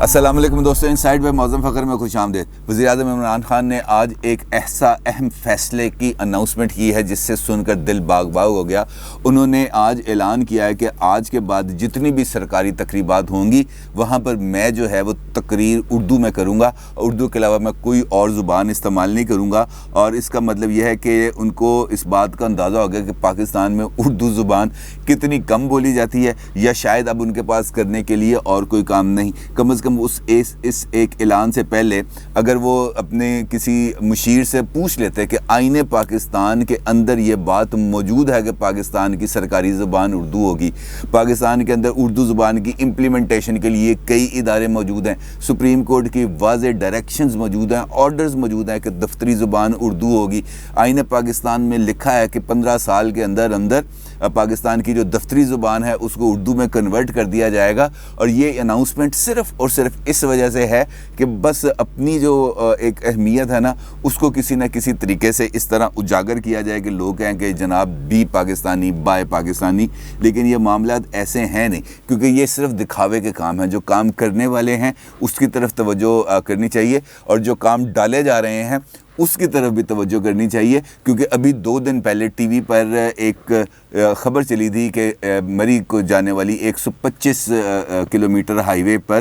السلام علیکم دوستو، انسائیڈ بائی معظم فخر میں خوش آمدید۔ وزیر اعظم عمران خان نے آج ایک ایسا اہم فیصلے کی اناؤنسمنٹ کی ہے جس سے سن کر دل باغ باغ ہو گیا۔ انہوں نے آج اعلان کیا ہے کہ آج کے بعد جتنی بھی سرکاری تقریبات ہوں گی وہاں پر میں جو ہے وہ تقریر اردو میں کروں گا، اردو کے علاوہ میں کوئی اور زبان استعمال نہیں کروں گا۔ اور اس کا مطلب یہ ہے کہ ان کو اس بات کا اندازہ ہو گیا کہ پاکستان میں اردو زبان کتنی کم بولی جاتی ہے، یا شاید اب ان کے پاس کرنے کے لیے اور کوئی کام نہیں۔ کم از کم اس ایک اعلان سے پہلے اگر وہ اپنے کسی مشیر سے پوچھ لیتے کہ آئین پاکستان کے اندر یہ بات موجود ہے کہ پاکستان کی سرکاری زبان اردو ہوگی، پاکستان کے اندر اردو زبان کی امپلیمنٹیشن کے لیے کئی ادارے موجود ہیں، سپریم کورٹ کی واضح ڈائریکشنز موجود ہیں، آرڈرز موجود ہیں کہ دفتری زبان اردو ہوگی۔ آئین پاکستان میں لکھا ہے کہ 15 سال کے اندر پاکستان کی جو دفتری زبان ہے اس کو اردو میں کنورٹ کر دیا جائے گا۔ اور یہ اناؤنسمنٹ صرف اور صرف اس وجہ سے ہے کہ بس اپنی جو ایک اہمیت ہے نا اس کو کسی نہ کسی طریقے سے اس طرح اجاگر کیا جائے کہ لوگ کہیں کہ جناب بی پاکستانی بائے پاکستانی، لیکن یہ معاملات ایسے ہیں نہیں، کیونکہ یہ صرف دکھاوے کے کام ہیں۔ جو کام کرنے والے ہیں اس کی طرف توجہ کرنی چاہیے، اور جو کام ڈالے جا رہے ہیں اس کی طرف بھی توجہ کرنی چاہیے، کیونکہ ابھی 2 دن پہلے ٹی وی پر ایک خبر چلی تھی کہ مری کو جانے والی 125 کلومیٹر ہائی وے پر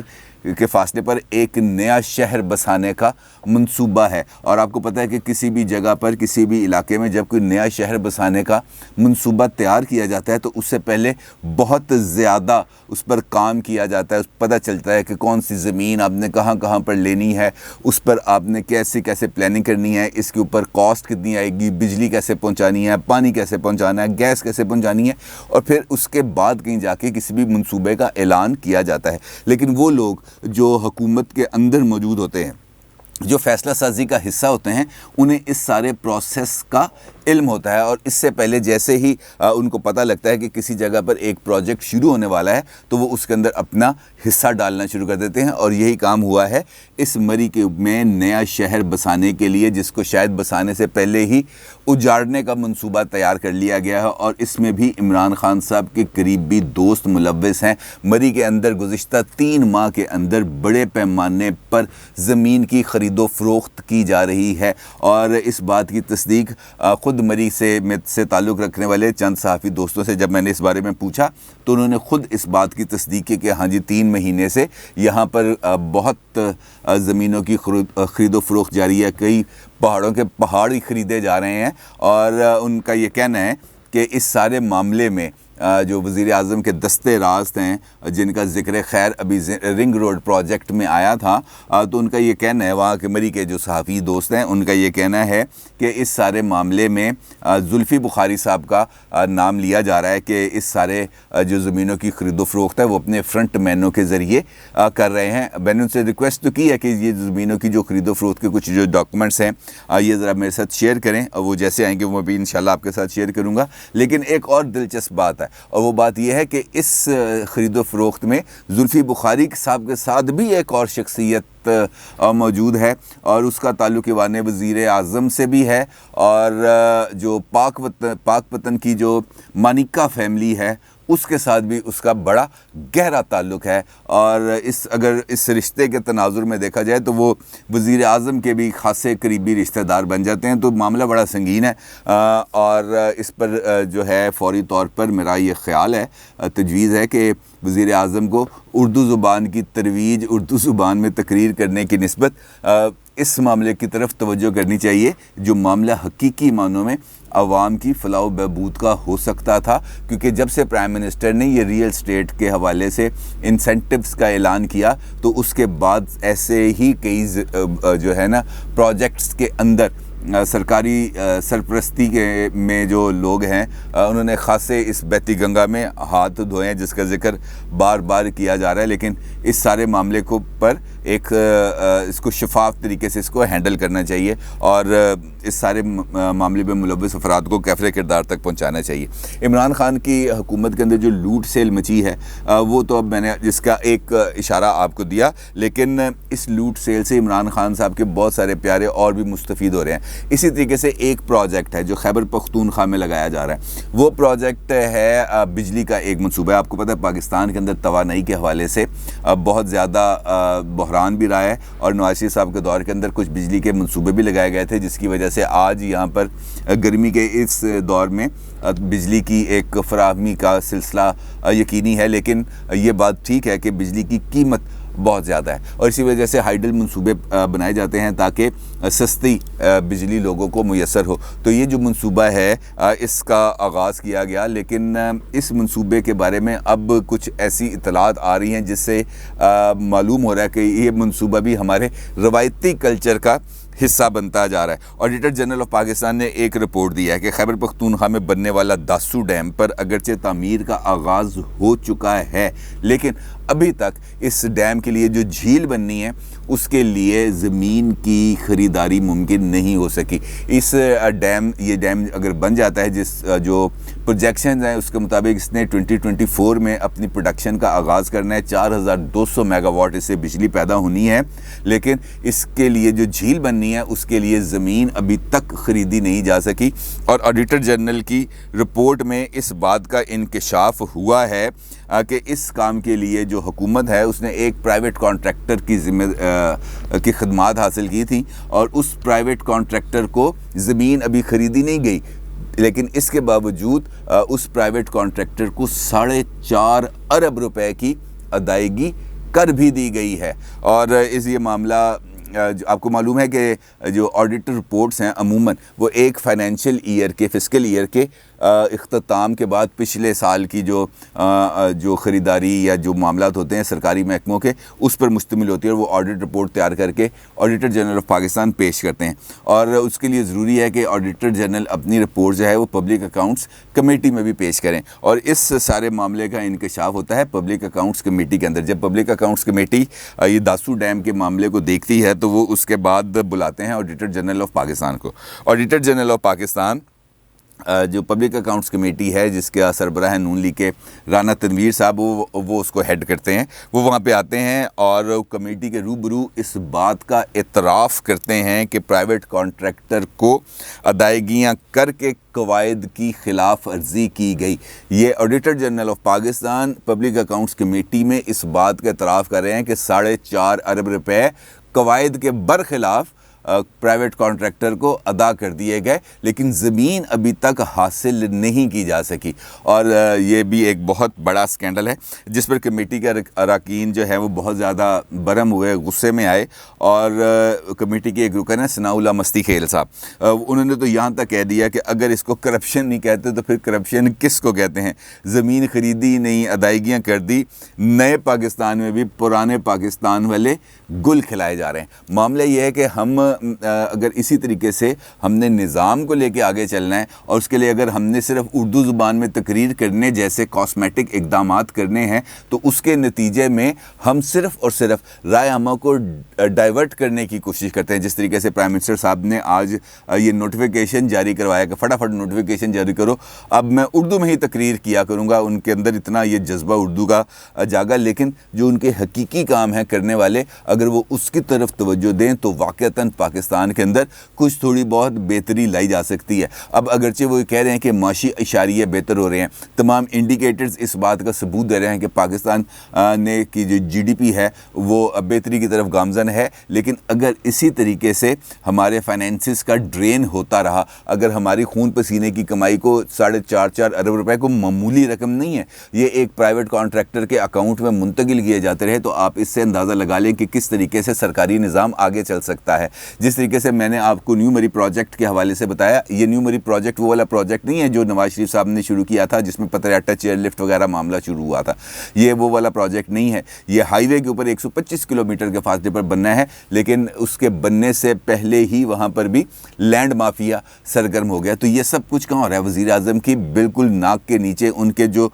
کے فاصلے پر ایک نیا شہر بسانے کا منصوبہ ہے۔ اور آپ کو پتہ ہے کہ کسی بھی جگہ پر کسی بھی علاقے میں جب کوئی نیا شہر بسانے کا منصوبہ تیار کیا جاتا ہے تو اس سے پہلے بہت زیادہ اس پر کام کیا جاتا ہے، پتہ چلتا ہے کہ کون سی زمین آپ نے کہاں کہاں پر لینی ہے، اس پر آپ نے کیسے پلاننگ کرنی ہے، اس کے اوپر کاسٹ کتنی آئے گی، بجلی کیسے پہنچانی ہے، پانی کیسے پہنچانا ہے، گیس کیسے پہنچانی ہے، اور پھر اس کے بعد کہیں جا کے کسی بھی منصوبے کا اعلان کیا جاتا ہے۔ لیکن وہ لوگ جو حکومت کے اندر موجود ہوتے ہیں، جو فیصلہ سازی کا حصہ ہوتے ہیں، انہیں اس سارے پروسیس کا علم ہوتا ہے، اور اس سے پہلے جیسے ہی ان کو پتہ لگتا ہے کہ کسی جگہ پر ایک پروجیکٹ شروع ہونے والا ہے تو وہ اس کے اندر اپنا حصہ ڈالنا شروع کر دیتے ہیں۔ اور یہی کام ہوا ہے اس مری کے میں نیا شہر بسانے کے لیے، جس کو شاید بسانے سے پہلے ہی اجاڑنے کا منصوبہ تیار کر لیا گیا ہے، اور اس میں بھی عمران خان صاحب کے قریبی دوست ملوث ہیں۔ مری کے اندر گزشتہ 3 ماہ کے اندر بڑے پیمانے پر زمین کی خرید و فروخت کی جا رہی ہے، اور اس بات کی تصدیق خود مری سے تعلق رکھنے والے چند صحافی دوستوں سے جب میں نے اس بارے میں پوچھا تو انہوں نے خود اس بات کی تصدیق کی کہ ہاں جی 3 مہینے سے یہاں پر بہت زمینوں کی خرید و فروخت جاری ہے، کئی پہاڑوں کے پہاڑ ہی خریدے جا رہے ہیں۔ اور ان کا یہ کہنا ہے کہ اس سارے معاملے میں جو وزیر اعظم کے دستے راست ہیں جن کا ذکر خیر ابھی رنگ روڈ پروجیکٹ میں آیا تھا، تو ان کا یہ کہنا ہے، وہاں کے مری کے جو صحافی دوست ہیں ان کا یہ کہنا ہے کہ اس سارے معاملے میں زلفی بخاری صاحب کا نام لیا جا رہا ہے کہ اس سارے جو زمینوں کی خرید و فروخت ہے وہ اپنے فرنٹ مینوں کے ذریعے کر رہے ہیں۔ میں نے ان سے ریکویسٹ تو کی ہے کہ یہ زمینوں کی جو خرید و فروخت کے کچھ جو ڈاکومنٹس ہیں یہ ذرا میرے ساتھ شیئر کریں، اور وہ جیسے آئیں گے وہ بھی انشاءاللہ آپ کے ساتھ شیئر کروں گا۔ لیکن ایک اور دلچسپ بات ہے، اور وہ بات یہ ہے کہ اس خرید و فروخت میں زلفی بخاری صاحب کے ساتھ بھی ایک اور شخصیت موجود ہے، اور اس کا تعلق ایوان وزیر اعظم سے بھی ہے، اور جو پاک پتن کی جو مانیکا فیملی ہے اس کے ساتھ بھی اس کا بڑا گہرا تعلق ہے۔ اور اگر اس رشتے کے تناظر میں دیکھا جائے تو وہ وزیر اعظم کے بھی خاصے قریبی رشتہ دار بن جاتے ہیں، تو معاملہ بڑا سنگین ہے۔ اور اس پر جو ہے فوری طور پر میرا یہ خیال ہے، تجویز ہے کہ وزیر اعظم کو اردو زبان کی ترویج، اردو زبان میں تقریر کرنے کی نسبت اس معاملے کی طرف توجہ کرنی چاہیے، جو معاملہ حقیقی معنوں میں عوام کی فلاح و بہبود کا ہو سکتا تھا۔ کیونکہ جب سے پرائم منسٹر نے یہ ریئل اسٹیٹ کے حوالے سے انسینٹیوز کا اعلان کیا تو اس کے بعد ایسے ہی کئی جو ہے نا پروجیکٹس کے اندر سرکاری سرپرستی میں جو لوگ ہیں انہوں نے خاصے اس بیتی گنگا میں ہاتھ دھوئے ہیں، جس کا ذکر بار بار کیا جا رہا ہے۔ لیکن اس سارے معاملے کو پر ایک اس کو شفاف طریقے سے اس کو ہینڈل کرنا چاہیے اور اس سارے معاملے میں ملوث افراد کو کیفر کردار تک پہنچانا چاہیے۔ عمران خان کی حکومت کے اندر جو لوٹ سیل مچی ہے وہ تو اب میں نے جس کا ایک اشارہ آپ کو دیا، لیکن اس لوٹ سیل سے عمران خان صاحب کے بہت سارے پیارے اور بھی مستفید ہو رہے ہیں۔ اسی طریقے سے ایک پروجیکٹ ہے جو خیبر پختونخوا میں لگایا جا رہا ہے، وہ پروجیکٹ ہے بجلی کا ایک منصوبہ ہے۔ آپ کو پتہ ہے پاکستان کے اندر توانائی کے حوالے سے بہت زیادہ بحران بھی رہا ہے، اور نواز شریف صاحب کے دور کے اندر کچھ بجلی کے منصوبے بھی لگائے گئے تھے، جس کی وجہ سے آج یہاں پر گرمی کے اس دور میں بجلی کی ایک فراہمی کا سلسلہ یقینی ہے۔ لیکن یہ بات ٹھیک ہے کہ بجلی کی قیمت بہت زیادہ ہے، اور اسی وجہ سے ہائیڈل منصوبے بنائے جاتے ہیں تاکہ سستی بجلی لوگوں کو میسر ہو۔ تو یہ جو منصوبہ ہے اس کا آغاز کیا گیا، لیکن اس منصوبے کے بارے میں اب کچھ ایسی اطلاعات آ رہی ہیں جس سے معلوم ہو رہا ہے کہ یہ منصوبہ بھی ہمارے روایتی کلچر کا حصہ بنتا جا رہا ہے۔ آڈیٹر جنرل آف پاکستان نے ایک رپورٹ دیا ہے کہ خیبر پختونخوا میں بننے والا داسو ڈیم پر اگرچہ تعمیر کا آغاز ہو چکا ہے، لیکن ابھی تک اس ڈیم کے لیے جو جھیل بننی ہے اس کے لیے زمین کی خریداری ممکن نہیں ہو سکی۔ یہ ڈیم اگر بن جاتا ہے، جو پروجیکشنز ہیں اس کے مطابق اس نے 2024 میں اپنی پروڈکشن کا آغاز کرنا ہے، 4200 میگا واٹ اس سے بجلی پیدا ہونی ہے، لیکن اس کے لیے جو جھیل بننی ہے اس کے لیے زمین ابھی تک خریدی نہیں جا سکی۔ اور آڈیٹر جنرل کی رپورٹ میں اس بات کا انکشاف ہوا ہے کہ اس کام کے لیے جو حکومت ہے اس نے ایک پرائیویٹ کانٹریکٹر کی خدمات حاصل کی تھی، اور اس پرائیویٹ کانٹریکٹر کو زمین ابھی خریدی نہیں گئی، لیکن اس کے باوجود اس پرائیویٹ کانٹریکٹر کو 4.5 ارب روپے کی ادائیگی کر بھی دی گئی ہے۔ اور یہ معاملہ آپ کو معلوم ہے کہ جو آڈیٹر رپورٹس ہیں عموماً وہ ایک فائنینشیل ایئر کے فسکل ایئر کے اختتام کے بعد پچھلے سال کی جو خریداری یا جو معاملات ہوتے ہیں سرکاری محکموں کے اس پر مشتمل ہوتی ہے، اور وہ آڈٹ رپورٹ تیار کر کے آڈیٹر جنرل آف پاکستان پیش کرتے ہیں، اور اس کے لیے ضروری ہے کہ آڈیٹر جنرل اپنی رپورٹ جو ہے وہ پبلک اکاؤنٹس کمیٹی میں بھی پیش کریں، اور اس سارے معاملے کا انکشاف ہوتا ہے پبلک اکاؤنٹس کمیٹی کے اندر۔ جب پبلک اکاؤنٹس کمیٹی یہ داسو ڈیم کے معاملے کو دیکھتی ہے تو وہ اس کے بعد بلاتے ہیں آڈیٹر جنرل آف پاکستان کو۔ آڈیٹر جنرل آف پاکستان جو پبلک اکاؤنٹس کمیٹی ہے جس کے سربراہ نون لیگ کے رانا تنویر صاحب وہ اس کو ہیڈ کرتے ہیں، وہ وہاں پہ آتے ہیں اور کمیٹی کے روبرو اس بات کا اعتراف کرتے ہیں کہ پرائیویٹ کانٹریکٹر کو ادائیگیاں کر کے قواعد کی خلاف ورزی کی گئی۔ یہ auditor general of Pakistan public accounts committee میں اس بات کا اعتراف کر رہے ہیں کہ 4.5 ارب روپے قواعد کے برخلاف پرائیویٹ کانٹریکٹر کو ادا کر دیے گئے، لیکن زمین ابھی تک حاصل نہیں کی جا سکی، اور یہ بھی ایک بہت بڑا سکینڈل ہے جس پر کمیٹی کے اراکین جو ہے وہ بہت زیادہ برہم ہوئے، غصے میں آئے، اور کمیٹی کے ایک رکن ہے ثناء اللہ مستی خیل صاحب، انہوں نے تو یہاں تک کہہ دیا کہ اگر اس کو کرپشن نہیں کہتے تو پھر کرپشن کس کو کہتے ہیں؟ زمین خریدی نہیں، ادائیگیاں کر دی، نئے پاکستان میں بھی پرانے پاکستان والے گل کھلائے جا رہے ہیں۔ معاملہ یہ ہے کہ ہم اگر اسی طریقے سے ہم نے نظام کو لے کے آگے چلنا ہے، اور اس کے لیے اگر ہم نے صرف اردو زبان میں تقریر کرنے جیسے کاسمیٹک اقدامات کرنے ہیں تو اس کے نتیجے میں ہم صرف اور صرف رائے عامہ کو ڈائیورٹ کرنے کی کوشش کرتے ہیں۔ جس طریقے سے پرائم منسٹر صاحب نے آج یہ نوٹیفیکیشن جاری کروایا کہ فٹافٹ نوٹیفیکیشن جاری کرو، اب میں اردو میں ہی تقریر کیا کروں گا، ان کے اندر اتنا یہ جذبہ اردو کا جاگا، لیکن جو ان کے حقیقی کام ہیں کرنے والے اگر وہ اس کی طرف توجہ دیں تو واقعتاً پاکستان کے اندر کچھ تھوڑی بہت بہتری لائی جا سکتی ہے۔ اب اگرچہ وہ کہہ رہے ہیں کہ معاشی اشاریہ بہتر ہو رہے ہیں، تمام انڈیکیٹرز اس بات کا ثبوت دے رہے ہیں کہ پاکستان نے کی جو جی ڈی پی ہے وہ بہتری کی طرف گامزن ہے، لیکن اگر اسی طریقے سے ہمارے فائنینسز کا ڈرین ہوتا رہا، اگر ہماری خون پسینے کی کمائی کو 4.5 ارب روپے کو معمولی رقم نہیں ہے، یہ ایک پرائیویٹ کانٹریکٹر کے اکاؤنٹ میں منتقل کیے جاتے رہے، تو آپ اس سے اندازہ لگا لیں کہ کس طریقے سے سرکاری نظام آگے چل سکتا ہے۔ جس طریقے سے میں نے آپ کو نیو مری پروجیکٹ کے حوالے سے بتایا, یہ نیو مری پروجیکٹ وہ والا پروجیکٹ نہیں ہے جو نواز شریف صاحب نے شروع کیا تھا جس میں پتریاٹا چیئر لفٹ وغیرہ معاملہ شروع ہوا تھا. یہ وہ والا پروجیکٹ نہیں ہے. یہ ہائی وے کے اوپر 125 کلومیٹر کے فاصلے پر بننا ہے, لیکن اس کے بننے سے پہلے ہی وہاں پر بھی لینڈ مافیا سرگرم ہو گیا. تو یہ سب کچھ کہاں ہو رہا ہے؟ وزیر اعظم کی بالکل ناک کے نیچے ان کے جو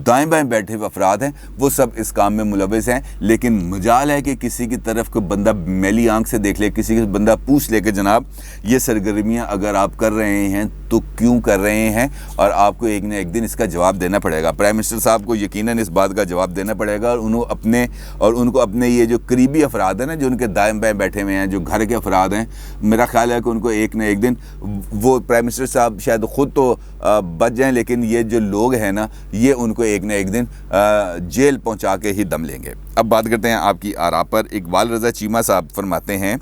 دائیں بائیں بیٹھے ہوئے افراد ہیں وہ سب اس کام میں ملوث ہیں. لیکن مجال ہے کہ کسی کی طرف کوئی بندہ میلی آنکھ سے دیکھ لے, کسی کا بندہ پوچھ لے کہ جناب یہ سرگرمیاں اگر آپ کر رہے ہیں تو کیوں کر رہے ہیں, اور آپ کو ایک نہ ایک دن اس کا جواب دینا پڑے گا. پرائم منسٹر صاحب کو یقیناً اس بات کا جواب دینا پڑے گا, اور ان کو اپنے یہ جو قریبی افراد ہیں نا, جو ان کے دائیں بائیں بیٹھے ہوئے ہیں, جو گھر کے افراد ہیں, میرا خیال ہے کہ ان کو ایک نہ ایک دن, وہ پرائم منسٹر صاحب شاید خود تو بچ جائیں, لیکن یہ جو لوگ ہیں نا یہ ان کو ایک نہ ایک دن جیل پہنچا کے ہی دم لیں گے. اب بات کرتے ہیں آپ کی آراء پر. اقبال رضا چیمہ صاحب فرماتے ہیں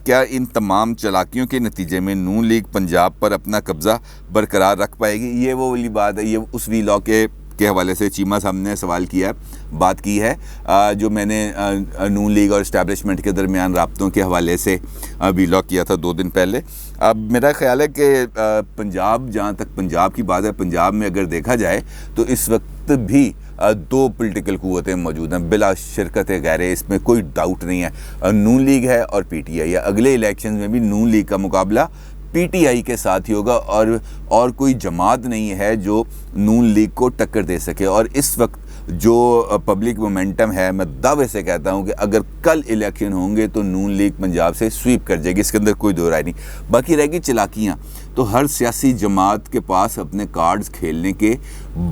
کیا ان تمام چالاکیوں کے نتیجے میں نون لیگ پنجاب پر اپنا قبضہ برقرار رکھ پائے گی؟ یہ وہ والی بات ہے, یہ اس وی لاء کے حوالے سے چیمہ صاحب نے سوال کیا, بات کی ہے, جو میں نے نون لیگ اور اسٹیبلشمنٹ کے درمیان رابطوں کے حوالے سے وی لاء کیا تھا 2 دن پہلے. اب میرا خیال ہے کہ پنجاب, جہاں تک پنجاب کی بات ہے, پنجاب میں اگر دیکھا جائے تو اس وقت بھی 2 پولیٹیکل قوتیں موجود ہیں بلا شرکت غیر, اس میں کوئی ڈاؤٹ نہیں ہے. نون لیگ ہے اور پی ٹی آئی ہے. اگلے الیکشن میں بھی نون لیگ کا مقابلہ پی ٹی آئی کے ساتھ ہی ہوگا, اور کوئی جماعت نہیں ہے جو نون لیگ کو ٹکر دے سکے. اور اس وقت جو پبلک مومنٹم ہے, میں دعوے سے کہتا ہوں کہ اگر کل الیکشن ہوں گے تو نون لیگ پنجاب سے سویپ کر جائے گی, اس کے اندر کوئی دو رائے نہیں. باقی رہ گی چلاکیاں, تو ہر سیاسی جماعت کے پاس اپنے کارڈز کھیلنے کے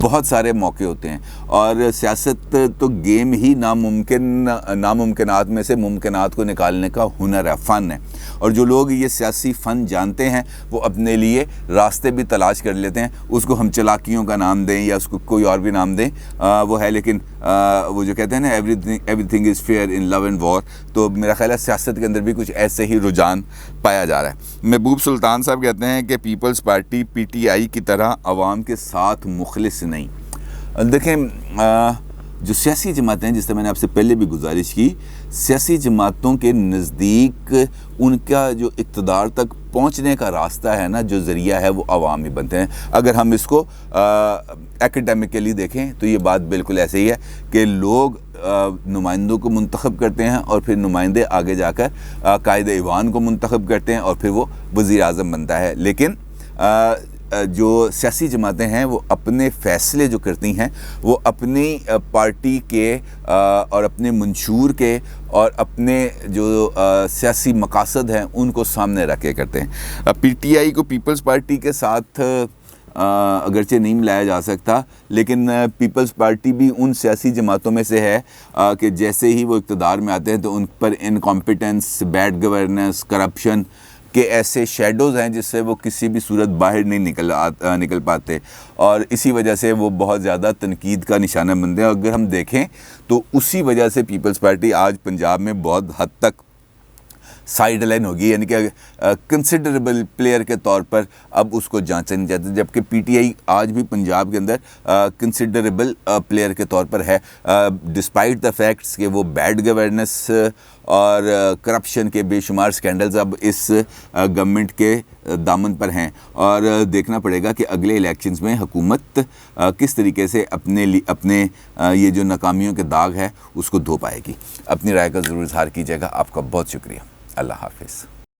بہت سارے موقع ہوتے ہیں, اور سیاست تو گیم ہی ناممکنات میں سے ممکنات کو نکالنے کا ہنر ہے, فن ہے. اور جو لوگ یہ سیاسی فن جانتے ہیں وہ اپنے لیے راستے بھی تلاش کر لیتے ہیں. اس کو ہم چلاکیوں کا نام دیں یا اس کو کوئی اور بھی نام دیں, وہ ہے, لیکن وہ جو کہتے ہیں نا everything is fair in love and war, تو میرا خیال ہے سیاست کے اندر بھی کچھ ایسے ہی رجحان پایا جا رہا ہے. محبوب سلطان صاحب کہتے ہیں کہ Peoples Party P T I کی طرح عوام کے ساتھ مخلص نہیں. دیکھیں, جو سیاسی جماعتیں ہیں, جس طرح میں نے آپ سے پہلے بھی گزارش کی, سیاسی جماعتوں کے نزدیک ان کا جو اقتدار تک پہنچنے کا راستہ ہے نا, جو ذریعہ ہے, وہ عوام ہی بنتے ہیں. اگر ہم اس کو ایکیڈیمکلی دیکھیں تو یہ بات بالکل ایسے ہی ہے کہ لوگ نمائندوں کو منتخب کرتے ہیں, اور پھر نمائندے آگے جا کر قائد ایوان کو منتخب کرتے ہیں, اور پھر وہ وزیر اعظم بنتا ہے. لیکن جو سیاسی جماعتیں ہیں وہ اپنے فیصلے جو کرتی ہیں وہ اپنی پارٹی کے اور اپنے منشور کے اور اپنے جو سیاسی مقاصد ہیں ان کو سامنے رکھ کے کرتے ہیں. پی ٹی آئی کو پیپلز پارٹی کے ساتھ اگرچہ نہیں ملایا جا سکتا, لیکن پیپلز پارٹی بھی ان سیاسی جماعتوں میں سے ہے کہ جیسے ہی وہ اقتدار میں آتے ہیں تو ان پر انکمپیٹنس, بیڈ گورننس, کرپشن کے ایسے شیڈوز ہیں جس سے وہ کسی بھی صورت باہر نہیں نکل پاتے, اور اسی وجہ سے وہ بہت زیادہ تنقید کا نشانہ بنتے ہیں. اگر ہم دیکھیں تو اسی وجہ سے پیپلز پارٹی آج پنجاب میں بہت حد تک سائیڈ لائن ہوگی, یعنی کہ کنسیڈریبل پلیئر کے طور پر اب اس کو جانچا نہیں جاتا, جبکہ پی ٹی آئی آج بھی پنجاب کے اندر کنسیڈریبل پلیئر کے طور پر ہے, ڈسپائٹ دا فیکٹس کہ وہ بیڈ گورننس اور کرپشن کے بے شمار سکینڈلز اب اس گورنمنٹ کے دامن پر ہیں. اور دیکھنا پڑے گا کہ اگلے الیکشنز میں حکومت کس طریقے سے اپنے یہ جو ناکامیوں کے داغ ہے اس کو دھو پائے گی. اپنی رائے کا ضرور اظہار کیجیے گا. آپ کا بہت شکریہ. اللہ حافظ.